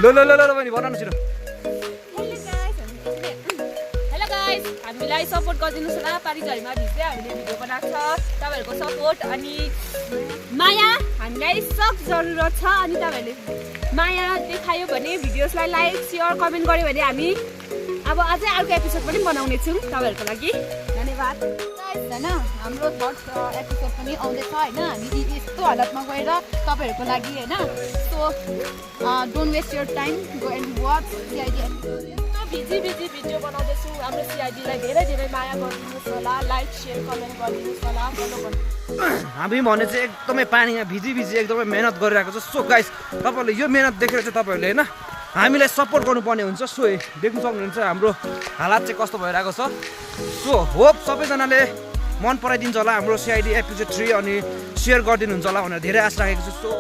लो लो लो लो बहिनी बनाउनु छिटो हेलो गाइस हामीलाई सपोर्ट गरिदिनुस् होला पारिझरीमा भिज्दै हामीले भिडियो बनाएको छ तपाईहरुको सपोर्ट अनि माया हामीलाई सब जरुरत छ अनि तपाईहरुले माया देखायो भने भिडियोसलाई लाइक शेयर कमेन्ट गर्यो भने हामी अब अझै अर्को एपिसोड पनि बनाउने छौं तपाईहरुको लागि धन्यवाद गाइस हैन हाम्रो थर्ड एपिसोड पनि आउँदै छ हैन हामी यस्तो हालतमा गएर तपाईहरुको लागि हैन so don't waste your time go and watch CID busy video बनाउँदैछु हाम्रो सिआइडीलाई धेरै धेरै माया गरिदिनुस् होला लाइक शेयर कमेन्ट गरिदिनुस् होला फलो गर्नु हामी भने चाहिँ एकदमै पानीमा भिजी एकदमै मेहनत गरिरहेको छ सो गाइस तपाईहरुले यो मेहनत देखेर चाहिँ तपाईहरुले हैन हामीलाई सपोर्ट गर्नुपर्ने हुन्छ सो देख्न सक्नुहुन्छ हाम्रो हालत चाहिँ कस्तो भइरहेको छ सो होप सबैजनाले मन पराइदिन्छ होला हाम्रो सिआइडी एपिसोड 3 अनि शेयर गरिदिनुहुन्छ होला भनेर धेरै आशा राखेको छु सो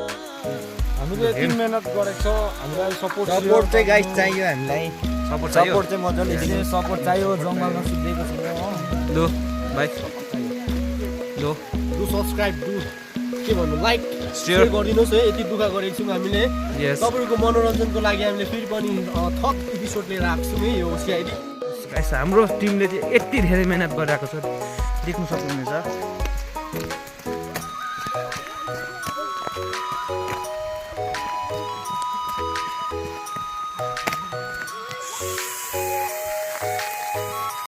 हामीले यति मेहनत गरेको छ हामीलाई सपोर्ट चाहिँ गाइस चाहियो हामीलाई सपोर्ट चाहिँ मजाले सपोर्ट चाहियो जङ्गलमा सुत्दिएको छ लो भाइ लो डु सब्स्क्राइब डु के भन्नु लाइक शेयर गरिदिनुहोस् है यति दुःख गरेको छौँ हामीले यस तपाईहरुको मनोरञ्जनको लागि हामीले फेरि पनि थप एपिसोड लिएर आएको छौँ है यो सिआइडी गाइस हाम्रो टिमले चाहिँ यति धेरै मेहनत गरिरहेको छ देख्न सक्नुहुन्छ